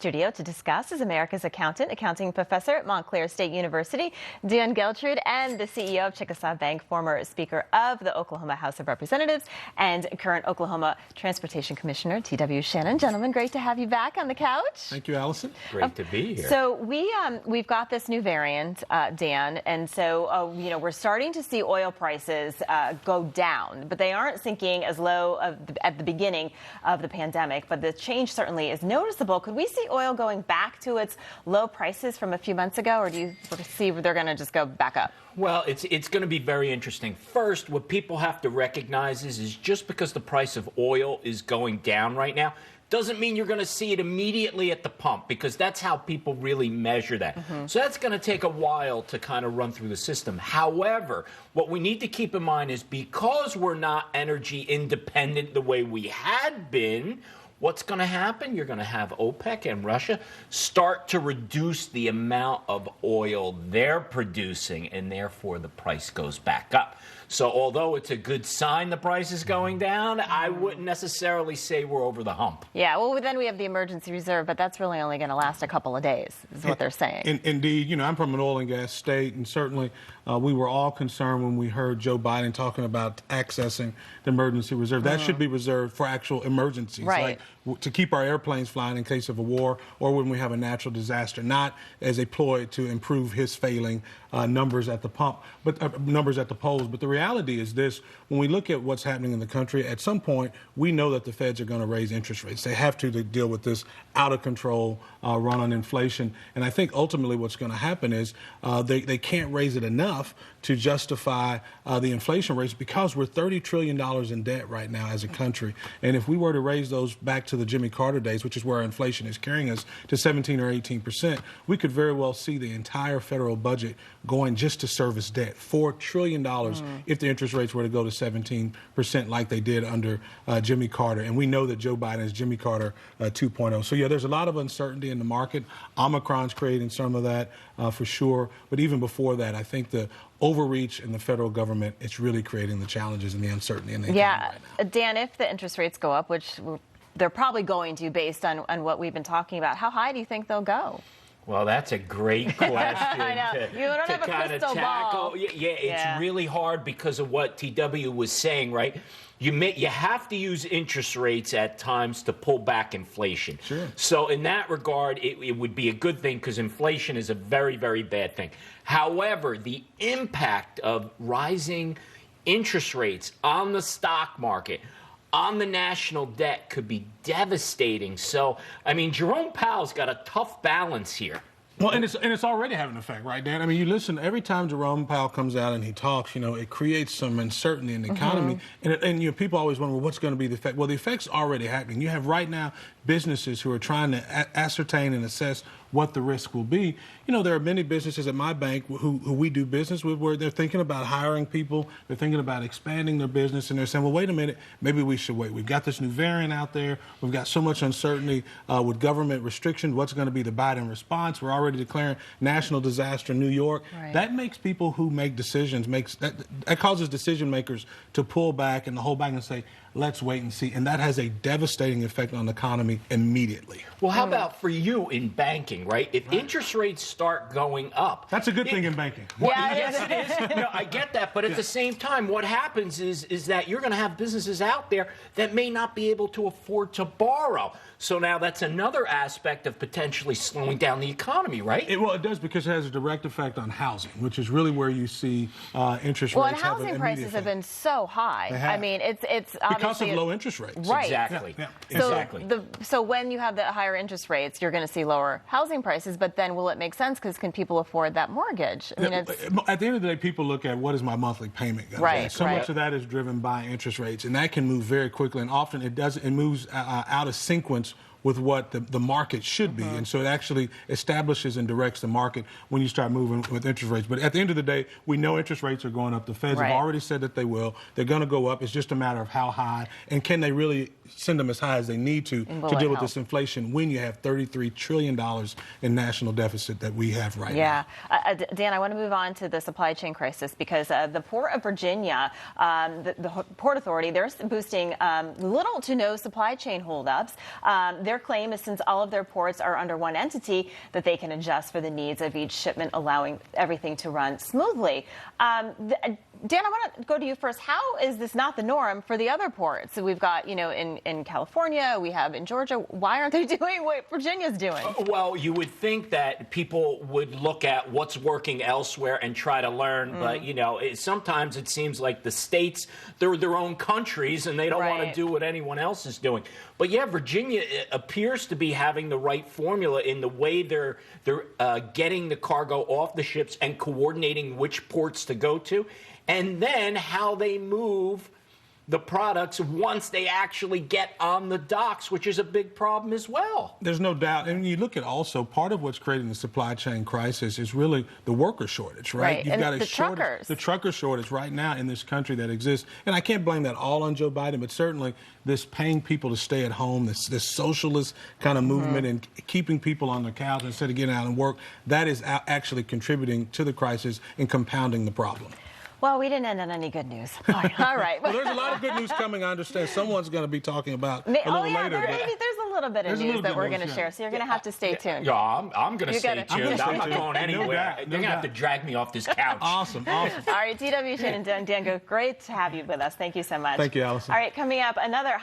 studio to discuss is America's accounting professor at Montclair State University, Dan Geltrude, and the CEO of Chickasaw Bank, former Speaker of the Oklahoma House of Representatives, and current Oklahoma Transportation Commissioner, T.W. Shannon. Gentlemen, great to have you back on the couch. Thank you, Alison. Great to be here. So we've got this new variant, Dan, and so we're starting to see oil prices go down, but they aren't sinking as low at the beginning of the pandemic. But the change certainly is noticeable. Could we see oil going back to its low prices from a few months ago, or do you see they're going to just go back up? Well, it's going to be very interesting. First, what people have to recognize is just because the price of oil is going down right now doesn't mean you're going to see it immediately at the pump, because that's how people really measure that. So that's going to take a while to kind of run through the system. However, what we need to keep in mind is because we're not energy independent the way we had been, what's going to happen? You're going to have OPEC and Russia start to reduce the amount of oil they're producing, and therefore the price goes back up. So although it's a good sign the price is going down, I wouldn't necessarily say we're over the hump. Yeah, well, then we have the emergency reserve, but that's really only going to last a couple of days, is what they're saying. Indeed. I'm from an oil and gas state, and certainly we were all concerned when we heard Joe Biden talking about accessing the emergency reserve. That should be reserved for actual emergencies, right, like to keep our airplanes flying in case of a war or when we have a natural disaster, not as a ploy to improve his failing numbers at the pump, but numbers at the polls. But the reality is this: when we look at what's happening in the country, at some point we know that the Feds are going to raise interest rates. They have to deal with this out of control run on inflation. And I think ultimately what's going to happen is they can't raise it enough to justify the inflation rates, because we're $30 trillion in debt right now as a country. And if we were to raise those back to the Jimmy Carter days, which is where inflation is carrying us, to 17 or 18%, we could very well see the entire federal budget going just to service debt, $4 trillion if the interest rates were to go to 17% like they did under Jimmy Carter. And we know that Joe Biden is Jimmy Carter 2.0. So, yeah, there's a lot of uncertainty in the market. Omicron's creating some of that for sure. But even before that, I think the overreach in the federal government, it's really creating the challenges and the uncertainty in the economy right now. Dan, if the interest rates go up, which they're probably going to based on what we've been talking about, how high do you think they'll go? Well, that's a great question I know. You don't have a kind of crystal tackle. ball. Yeah, it's really hard because of what TW was saying, right? You have to use interest rates at times to pull back inflation. Sure. So in that regard, it would be a good thing, because inflation is a very, very bad thing. However, the impact of rising interest rates on the stock market, on the national debt, could be devastating. So, Jerome Powell's got a tough balance here. Well, and it's already having an effect, right, Dan? You listen, every time Jerome Powell comes out and he talks, it creates some uncertainty in the economy. And people always wonder, well, what's going to be the effect? Well, the effect's already happening. You have right now businesses who are trying to ascertain and assess what the risk will be. There are many businesses at my bank who we do business with where they're thinking about hiring people, they're thinking about expanding their business, and they're saying, well, wait a minute, maybe we should wait. We've got this new variant out there. We've got so much uncertainty with government restrictions. What's going to be the Biden response? We're already declaring national disaster in New York. Right. That makes people who make decisions, that causes decision makers to pull back and to hold back and say, let's wait and see. And that has a devastating effect on the economy immediately. Well, how about for you in banking, right? If interest rates start going up. That's a good thing in banking. Yes, it is. I get that. But at the same time, what happens is that you're going to have businesses out there that may not be able to afford to borrow. So now that's another aspect of potentially slowing down the economy, right? Well, it does, because it has a direct effect on housing, which is really where you see interest rates. Well, and housing prices have been so high. It's obviously because of low interest rates. Right. Exactly. Yeah. Exactly. So when you have the higher interest rates, you're going to see lower housing prices. But then will it make sense? Because can people afford that mortgage? At the end of the day, people look at what is my monthly payment going to be. Right. So much of that is driven by interest rates, and that can move very quickly. And often it moves out of sequence with what the market should be. And so it actually establishes and directs the market when you start moving with interest rates. But at the end of the day, we know interest rates are going up. The Feds have already said that they will. They're going to go up. It's just a matter of how high, and can they really send them as high as they need to deal with this inflation when you have $33 trillion in national deficit that we have right now. Dan, I want to move on to the supply chain crisis, because the Port of Virginia, the Port Authority, they're boosting little to no supply chain holdups. They're their claim is since all of their ports are under one entity, that they can adjust for the needs of each shipment, allowing everything to run smoothly. Dan, I want to go to you first. How is this not the norm for the other ports? So we've got, in California, we have in Georgia. Why aren't they doing what Virginia's doing? Well, you would think that people would look at what's working elsewhere and try to learn. But, sometimes it seems like the states, they're their own countries and they don't want to do what anyone else is doing. But, yeah, Virginia appears to be having the right formula in the way they're getting the cargo off the ships and coordinating which ports to go to. And then how they move the products once they actually get on the docks, which is a big problem as well. There's no doubt. And you look at also part of what's creating the supply chain crisis is really the worker shortage, right? You've got a shortage, the trucker shortage right now in this country that exists. And I can't blame that all on Joe Biden, but certainly this paying people to stay at home, this socialist kind of movement and keeping people on their couch instead of getting out and work, that is actually contributing to the crisis and compounding the problem. Well, we didn't end on any good news. All right. Well, there's a lot of good news coming. I understand someone's going to be talking about a little later. There's a little bit of news that we're going to share, so you're going to have to stay tuned. Yeah, I'm going to stay tuned. I'm not going anywhere. You're going to have to drag me off this couch. Awesome. All right, TW, Shannon, Dan, great to have you with us. Thank you so much. Thank you, Alison. All right, coming up, another